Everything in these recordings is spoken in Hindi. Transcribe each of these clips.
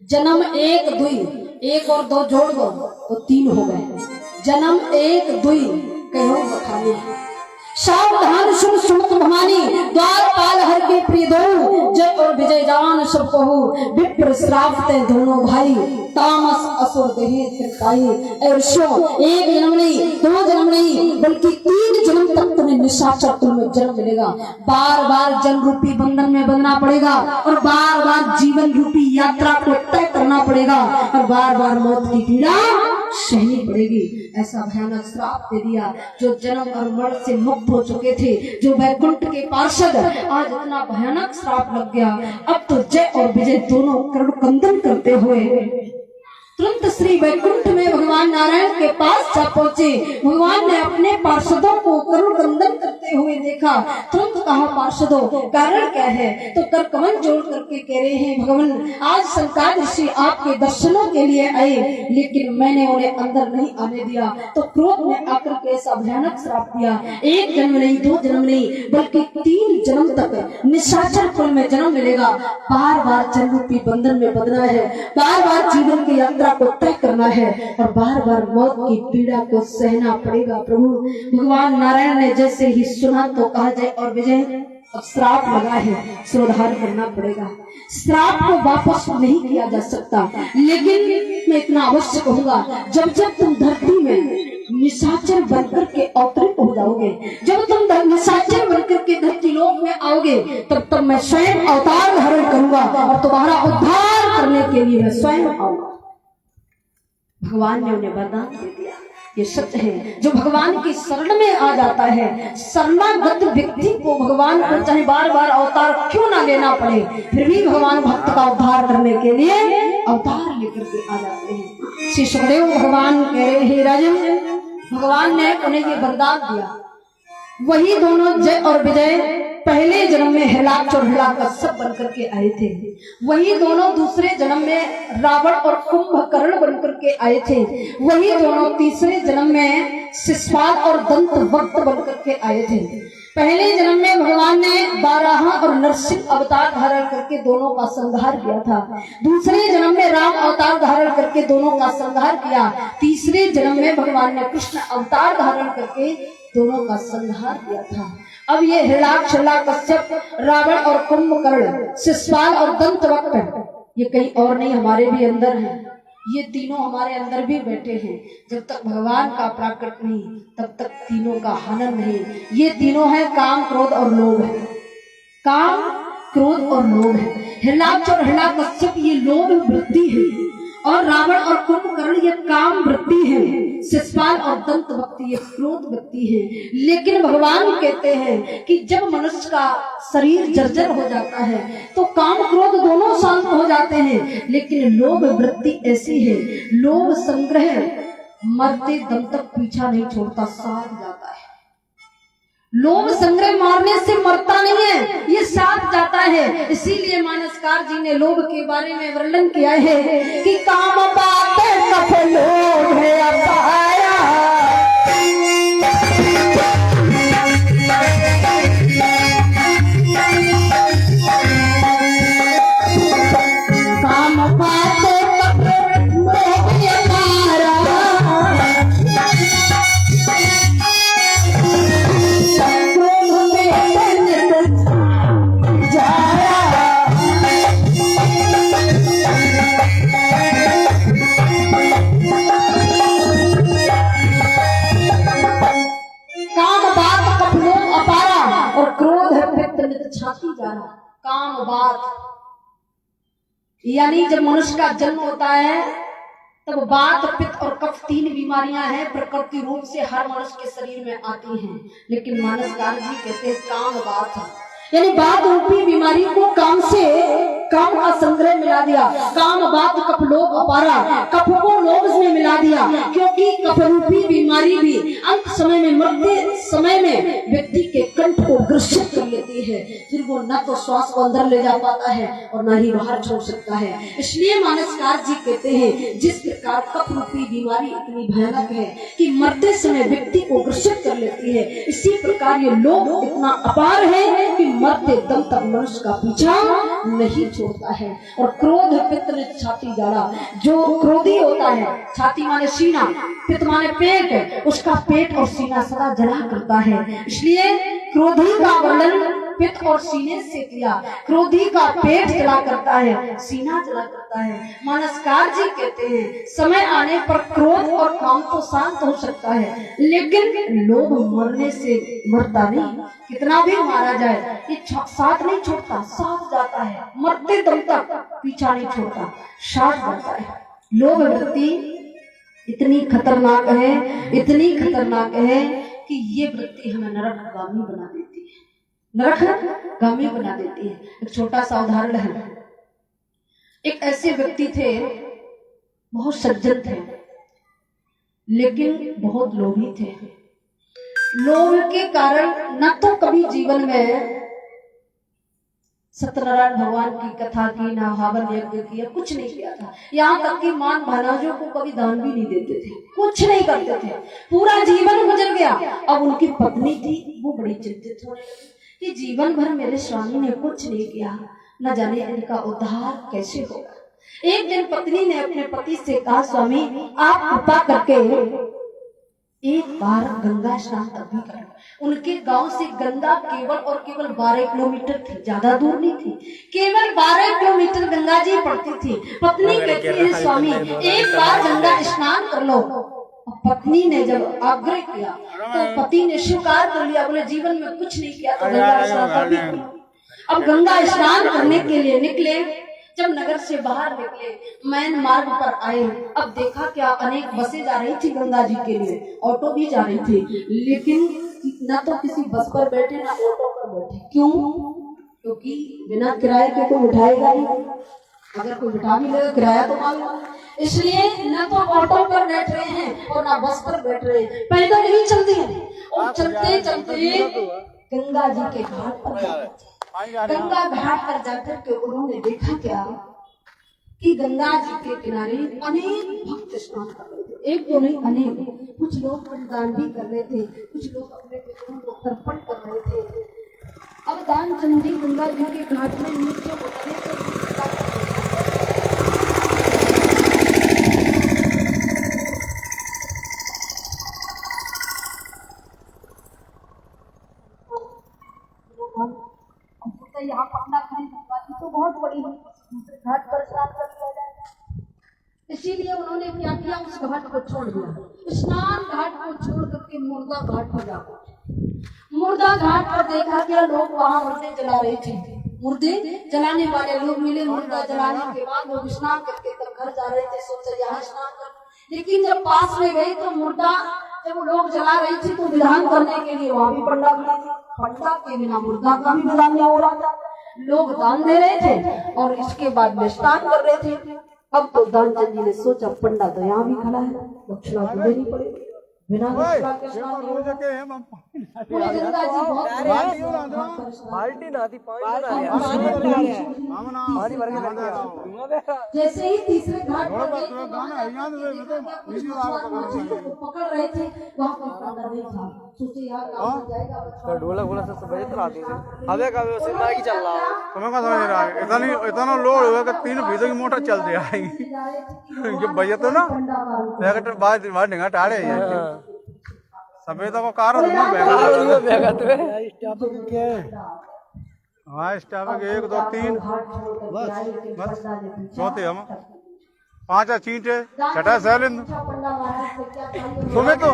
जन्म एक दुई, एक और दो जोड़ दो तो तीन हो गए। जन्म एक दुई कहो बखानी, सावधान सुन सुमत भवानी, द्वारपाल हर के प्रिय दो, जय और विजय जान सब कहू, विप्र श्राप ते दोनों भाई, तामस असुर देहि त्रिकाई। एक जन्म नहीं, दो जन्म नहीं, बल्कि तीन जन्म तक तुम्हें निशाचर कुल में जन्म मिलेगा। बार बार जन रूपी बंधन में बंधना पड़ेगा और बार बार जीवन रूपी यात्रा को तय करना पड़ेगा और बार बार मौत की पीड़ा सहनी पड़ेगी। ऐसा भयानक श्राप दे दिया। जो जन्म और मरण से मुक्त हो चुके थे, जो वैकुंठ के पार्षद, आज इतना भयानक श्राप लग गया। अब तो जय और विजय दोनों करुण कंदन करते हुए तुरंत श्री वैकुंठ में भगवान नारायण के पास जा पहुंचे। भगवान ने अपने पार्षदों को करुण कंदन करते हुए देखा। तुरंत कहा, पार्षदों कारण क्या है? तो कर कमल जोड़ करके कह रहे हैं, भगवान आज संतान ऋषि आपके दर्शनों के लिए आए, लेकिन मैंने उन्हें अंदर नहीं आने दिया, तो क्रोध में आकर के ऐसा भयानक श्राप दिया। एक जन्म नहीं, दो जन्म नहीं, बल्कि तीन जन्म तक निशाचर कुल में जन्म मिलेगा। बार बार जन्म रूपी बंधन में बंधना है, बार बार जीवन की यात्रा को तय करना है और बार बार मौत की पीड़ा को सहना पड़ेगा। प्रभु भगवान नारायण ने जैसे ही सुना तो कहा, जय और विजय अब श्राप लगा है, श्रोधार करना पड़ेगा। श्राप को वापस नहीं किया जा सकता, लेकिन मैं इतना अवश्य कहूंगा, जब जब तुम धरती में निशाचर बनकर के अवतरित हो जाओगे, जब तुम निशाचर बनकर के धरती लोक में आओगे, तब मैं स्वयं अवतार धारण करूंगा और तुम्हारा उद्धार करने के लिए मैं स्वयं आऊंगा। भगवान ने उन्हें वरदान दे दिया। ये सत्य है, जो भगवान की शरण में आ जाता है, शरणागत व्यक्ति को भगवान को चाहे बार बार अवतार क्यों ना लेना पड़े, फिर भी भगवान भक्त का उद्धार करने के लिए अवतार लेकर के आ जाते हैं। श्री सुखदेव भगवान कह रहे हैं, राजन भगवान ने उन्हें ये वरदान दिया। वही दोनों जय और विजय पहले जन्म में हिरणाक्ष और हिरण्यकश्यप बनकर के आए थे। वही दोनों दूसरे जन्म में रावण और कुंभकर्ण बनकर के आए थे। वही दोनों तीसरे जन्म में शिशुपाल और दंतवक्त्र बनकर के आए थे। पहले जन्म में भगवान ने बारह और नरसिंह अवतार धारण करके दोनों का संहार किया था। दूसरे जन्म में राम अवतार धारण करके दोनों का संहार किया। तीसरे जन्म में भगवान ने कृष्ण अवतार धारण करके दोनों का संहार किया था। अब ये हिरणाक्ष, हिरण्यकश्यप, रावण और कुंभकर्ण, शिशुपाल और दंतवक्त्र, ये कहीं और नहीं, हमारे भी अंदर है। ये तीनों हमारे अंदर भी बैठे हैं। जब तक भगवान का प्राकट नहीं, तब तक तीनों का हनन नहीं। ये तीनों है काम, क्रोध और लोभ है। काम, क्रोध और लोभ है। हिरणाक्ष और हिरण्यकश्यप ये लोभ वृत्ति है और रावण और कुंभकर्ण ये काम वृत्ति है। शिशुपाल और दंतवक्त्र ये क्रोध वृत्ति है। लेकिन भगवान कहते हैं कि जब मनुष्य का शरीर जर्जर हो जाता है तो काम क्रोध दोनों शांत हो जाते हैं, लेकिन लोभ वृत्ति ऐसी है, लोभ संग्रह मरते दम तक पीछा नहीं छोड़ता, साथ जाता है। लोभ संग्रह मारने से मरता नहीं है, ये साथ जाता है। इसीलिए मानसकार जी ने लोभ के बारे में वर्णन किया है कि काम बात कफ लोभ है अपाया, काम बात कफ लोभ है अपाया, छाती जाना। काम बात यानी जब मनुष्य का जन्म होता है तब बात, पित्त और कफ तीन बीमारियां हैं, प्रकृति रूप से हर मनुष्य के शरीर में आती हैं। लेकिन मानसकार जी कहते हैं काम बात है, यानी बात रूपी बीमारी को काम से काम का संग्रह मिला दिया। काम बात कफ लोभ अपारा, कफ को लोभ में मिला दिया, क्योंकि कफ रूपी बीमारी भी अंत समय में, मरते समय में व्यक्ति के कंठ को ग्रसित कर लेती है। फिर वो न तो श्वास को अंदर ले जा पाता है और न ही बाहर छोड़ सकता है। इसलिए मानसकार जी कहते हैं, जिस प्रकार कफ रूपी बीमारी इतनी भयानक है कि मरते समय व्यक्ति को ग्रसित कर लेती है, इसी प्रकार ये लोभ इतना अपार है कि मरते दम तक मनुष्य का पीछा नहीं छोड़ता है। और क्रोध पित्त ने छाती जाड़ा, जो क्रोधी होता है, छाती माने सीना, पित्त माने पेट, उसका पेट और सीना सदा जला करता है। इसलिए क्रोधी का वर्णन पित्त और सीने से किया। क्रोधी का पेट जला करता है, सीना जला करता है। मानसकार जी कहते हैं समय आने पर क्रोध और काम तो शांत हो सकता है, लेकिन लोभ मरने से मरता नहीं। कितना भी मारा जाए ये साथ नहीं छोड़ता, साथ जाता है, मरते दम तक पीछा नहीं छोड़ता, साथ जाता है। लोभ वृत्ति इतनी खतरनाक है, इतनी खतरनाक है कि ये वृत्ति हमें नरकगामी बना देती है, नरकगामी बना देती है। एक छोटा सा उदाहरण है। एक ऐसे व्यक्ति थे, बहुत सज्जन थे, लेकिन बहुत लोभी थे। लोभ के कारण न तो कभी जीवन में सत्यनारायण भगवान की कथा की, ना हवन यज्ञ किया, कुछ नहीं किया था। यहाँ तक कि मान महाराजों को कभी दान भी नहीं देते थे, कुछ नहीं करते थे, पूरा जीवन गुजर गया। अब उनकी पत्नी थी, वो बड़ी चिंतित होने लगी कि जीवन भर मेरे स्वामी ने कुछ नहीं किया, न जाने इनका उद्धार कैसे होगा। एक दिन पत्नी ने अपने पति से कहा, स्वामी आप कृपा करके एक बार गंगा स्नान तक भी कर लो। उनके गांव से गंगा केवल और केवल 12 किलोमीटर थी, ज्यादा दूर नहीं थी, केवल 12 किलोमीटर गंगा जी पड़ती थी। पत्नी कहती है, स्वामी एक बार गंगा स्नान कर लो। पत्नी ने जब आग्रह किया तो पति ने स्वीकार कर लिया, बोले जीवन में कुछ नहीं किया तो गंगा स्नान कर लो। अब गंगा स्नान करने के लिए निकले। जब नगर से बाहर निकले, मैन मार्ग पर आए, अब देखा क्या अनेक बसें जा रही थी गंगा जी के लिए, ऑटो भी जा रही थी, लेकिन न तो किसी बस पर बैठे न ऑटो पर बैठे। क्यों? क्योंकि बिना किराए के कोई उठाएगा ही, अगर कोई उठा भी लेगा किराया तो मांगेगा। इसलिए न तो ऑटो पर बैठ रहे हैं और न बस पर बैठ रहे हैं, पैदल ही चलते हैं। और चलते चलते गंगा जी के घाट पर, गंगा घाट पर जाकर के उन्होंने देखा क्या कि गंगा जी के किनारे अनेक भक्त स्नान कर रहे थे, एक तो नहीं अनेक। कुछ लोग दान भी कर रहे थे, कुछ लोग अपने पितरों को तर्पण कर रहे थे। अब दान चंदी गंगा जी के घाट में नीचे उतरे तो यहाँ पन्ना खरीद तो बहुत बड़ी है, दूसरे घाट पर स्नान कर लिया जाएगा। इसीलिए उन्होंने क्या किया, उस घाट को छोड़ दिया, स्नान घाट को छोड़ करके मुर्दा घाट पर जा पहुंचे। मुर्दा घाट पर देखा क्या, लोग वहां मुर्दे जला रहे थे, मुर्दे जलाने वाले लोग मिले। मुर्दा जलाने के बाद लोग स्नान करके तब घर जा रहे थे, सोचे यहाँ स्नान कर। लेकिन जब पास में गए तो मुर्दा जब लोग जला रही थी तो विधान करने के लिए वहां भी पंडा खड़ा था। पंडा के बिना मुर्दा का भी विधान नहीं हो रहा था। लोग दान दे रहे थे और इसके बाद में स्नान कर रहे थे। अब तो दानचंद जी ने सोचा पंडा तो यहाँ भी खड़ा है, दक्षिणा तो देनी पड़ेगी, बिना दक्षिणा के स्नान नहीं होगा। पूरी गंगा जी बहुत बाल्टी ना थी, जैसे ही तीसरे घाट पर पकड़ रहे थे वहाँ पर पंडा नहीं था। सोचे यार ढोलक बोला सब बजे आती थी, हवे का सिंदा की चल रहा है, तुम्हें का समझ रहा है। इतना लोड हुआ कि 3 भीतर की मोटर चल रही है ये भैया तो ना बाद निगाह टाड़े सफेद को कार हाँ स्टाफ 1 2 3 बस चौथे हम 5 चींटे छठा सैलिन तुम्हें तो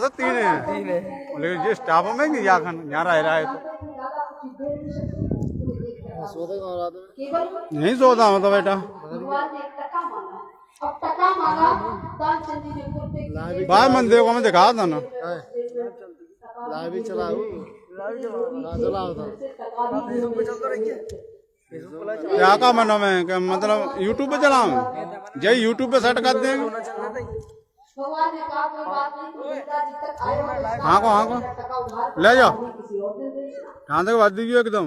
3 है, लेकिन जिस स्टाफ में यहाँ रह है नहीं सोता मतलब बेटा बाहर मंदिर को मैं दिखा था ना क्या का मना मैं मतलब यूट्यूब पे चलाऊं, जय यूट्यूब पे सेट कर देंगे। हाँ को ले जाओ कहाँ तक बात दीजिए एकदम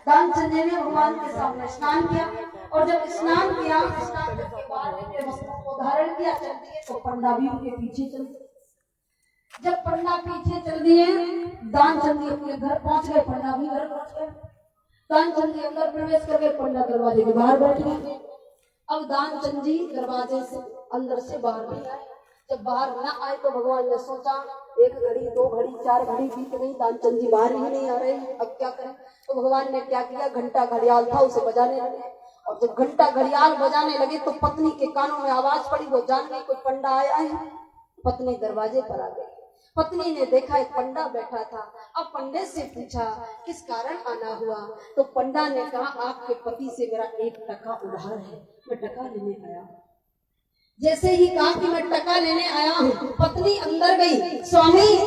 दानचंद जी ने भगवान के सामने स्नान किया और जब स्नान किया, स्नान करके बाहर निकले, वस्त्रों को धारण किया, चल दिए तो पंडा भी उनके पीछे चल दिए। जब पंडा पीछे चल दिए, दानचंद जी अपने घर पहुंच गए, पंडा भी घर पहुंच गए। दानचंद जी अंदर प्रवेश कर गए, पंडा दरवाजे के बाहर बैठ गए। अब दानचंद जी दरवाजे से अंदर से बाहर नहीं आए। जब बाहर न आए तो भगवान ने सोचा, एक घड़ी, दो घड़ी, चार घड़ी बीत गई, दानचंद जी बाहर ही नहीं आ रहे, अब क्या करें। तो भगवान ने क्या किया, घंटा घड़ियाल था उसे बजाने लगे। और जब घंटा घड़ियाल बजाने लगे तो पत्नी के कानों में आवाज पड़ी, वो जान गई कोई पंडा आया है। पत्नी दरवाजे पर आ गई। पत्नी ने देखा एक पंडा बैठा था। अब पंडे से पूछा किस कारण आना हुआ, तो पंडा ने कहा आपके पति से मेरा 1 टका उधार है, मैं टका लेने आया। जैसे ही कहा कि मैं टका लेने आया हूँ, पत्नी अंदर गई, स्वामी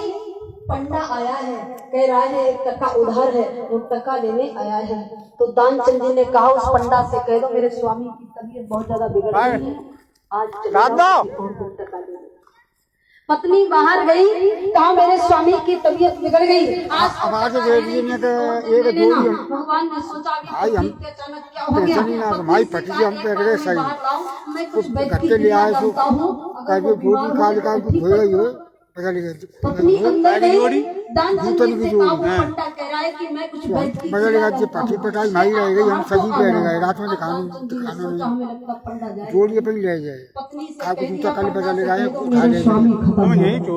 पंडा आया है, कह रहा है 1 टका उधार है, वो टका लेने आया है। तो दानचंद जी ने कहा उस पंडा से कह दो मेरे स्वामी की तबीयत बहुत ज्यादा बिगड़ गई है, आज टका ले। पत्नी बाहर गई, कहा मेरे स्वामी की तबीयत बिगड़ गई, आज भगवान ने सोचा अचानक क्या हो गया, मैं कुछ पत्नी अंदर गई, दानचंद जी से कहा वो पंडा कह रहा है कि मैं कुछ छोड़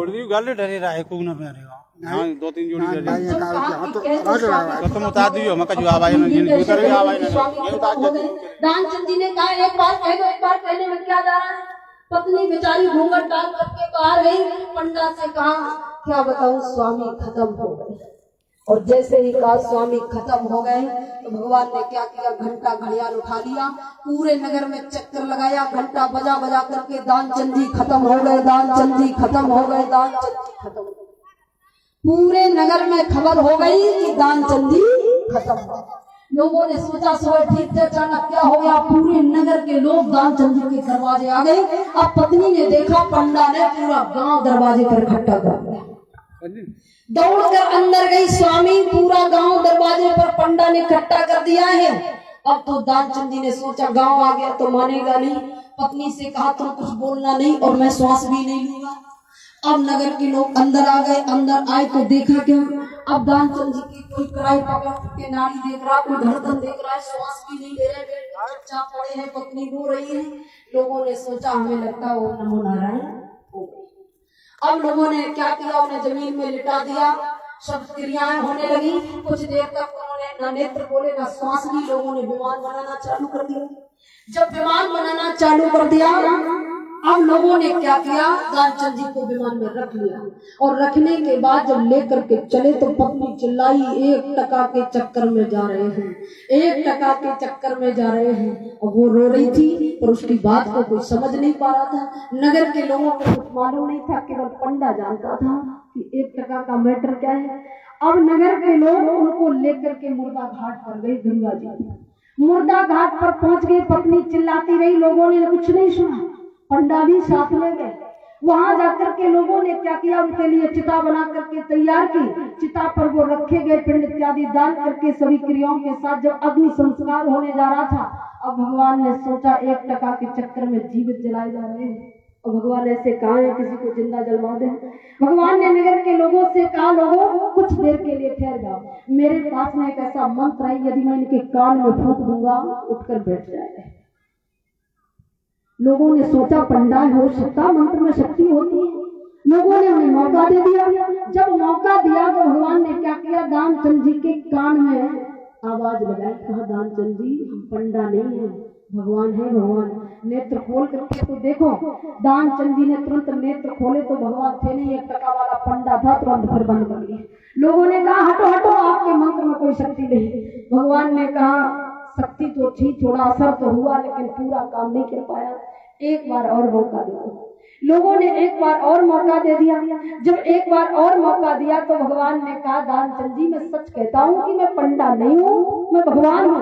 दी गल डरे रहा को ना मेरेगा। हां 2-3 जोड़ी तुम उतार दियो मैं जवाब आया नहीं करे आवाज नहीं उतार दे। दानचंद जी ने कहा एक बार कह दो, एक बार कहने में क्या जा रहा है। पत्नी बेचारी घूंघट डाल करके बाहर गई, पंडा से कहा क्या बताऊं स्वामी खत्म हो गए। और जैसे ही कहा स्वामी खत्म हो गए तो भगवान ने क्या किया, घंटा घड़ियाल उठा लिया, पूरे नगर में चक्कर लगाया, घंटा बजा बजा करके दानचंद जी खत्म हो गए, दानचंद जी खत्म हो गए, दानचंद जी खत्म हो गए। पूरे नगर में खबर हो गई कि दानचंद जी खत्म हो गए। लोगों ने सोचा सुबह ठीक से अचानक क्या हो गया, पूरे नगर के लोग दानचंद जी के दरवाजे आ गए। अब पत्नी ने देखा पंडा ने पूरा गांव दरवाजे पर इकट्ठा कर दिया, दौड़कर अंदर गई, स्वामी पूरा गांव दरवाजे पर पंडा ने इकट्ठा कर दिया है। अब तो दानचंद जी ने सोचा गांव आ गया तो मानेगा नहीं। पत्नी से कहा तुम कुछ बोलना नहीं और मैं श्वास भी नहीं लूंगा। अब नगर के लोग अंदर आ गए, अंदर आए तो देखा क्या, अब दानचंद जी की कोई कड़ाई पकड़ के नाड़ी देख रहा, कोई धड़कन देख रहा है, श्वास भी नहीं ले रहे, चुपचाप पड़े हैं, पत्नी रो रही है। लोगों ने सोचा हमें लगता है वो नमो नारायण हो गई। अब लोगों ने क्या किया, उन्हें जमीन में लिटा दिया, सब क्रियाएं होने लगी। कुछ देर तक उन्होंने ना नेत्र बोले ना श्वास ली। लोगों ने विमान बनाना चालू कर दिया। जब विमान बनाना चालू कर दिया, अब लोगों ने क्या किया, दानचंद जी को विमान में रख लिया और रखने के बाद जब लेकर के चले तो पत्नी चिल्लाई 1 टका के चक्कर में जा रहे हैं, 1 टका के चक्कर में जा रहे हैं। और वो रो रही थी पर उसकी बात को कोई समझ नहीं पा रहा था। नगर के लोगों को कुछ मालूम नहीं था, केवल पंडा जानता था कि 1 टका का मैटर क्या है। अब नगर के लोग उनको लेकर के मुर्दा घाट पर गए, गंगा जी मुर्दा घाट पर पहुंच गए। पत्नी चिल्लाती रही, लोगों ने कुछ नहीं सुना, पंडा भी साथ में गए। वहां जाकर के लोगों ने क्या किया, उनके लिए चिता बना करके तैयार की। चिता पर वो रखे गए पिंड इत्यादि दान करके सभी क्रियाओं के साथ जब अग्नि संस्कार होने जा रहा था, अब भगवान ने सोचा 1 टका के चक्कर में जीवित जलाए जा रहे हैं और भगवान ऐसे कहा है किसी को जिंदा जलवा दे। भगवान ने नगर के लोगों से कहा लोगों कुछ देर के लिए ठहर जाओ, मेरे पास में एक ऐसा मंत्र है, यदि मैं इनके कान में फूंक दूंगा उठकर बैठ जाएगा। लोगों ने सोचा पंडा हो सकता, मंत्र में शक्ति होती है। लोगों ने उन्हें मौका दे दिया। जब मौका दिया तो भगवान ने क्या किया, दानचंद जी के कान में आवाज लगाई, कहा दानचंद जी हम पंडा नहीं है, भगवान है, भगवान नेत्र खोल करके तो देखो। दानचंद जी ने तुरंत नेत्र खोले तो भगवान थे नहीं, 1 टका वाला पंडा था, तुरंत फिर बंद कर दिया। लोगों ने कहा हटो हटो, आपके मंत्र में कोई शक्ति नहीं। भगवान ने कहा शक्ति तो थी, थोड़ा असर तो हुआ, लेकिन पूरा काम नहीं कर पाया, एक बार और मौका दो। लोगों ने एक बार और मौका दे दिया। जब एक बार और मौका दिया तो भगवान ने कहा दानचंद जी मैं सच कहता हूँ कि मैं पंडा नहीं हूँ, मैं भगवान हूँ।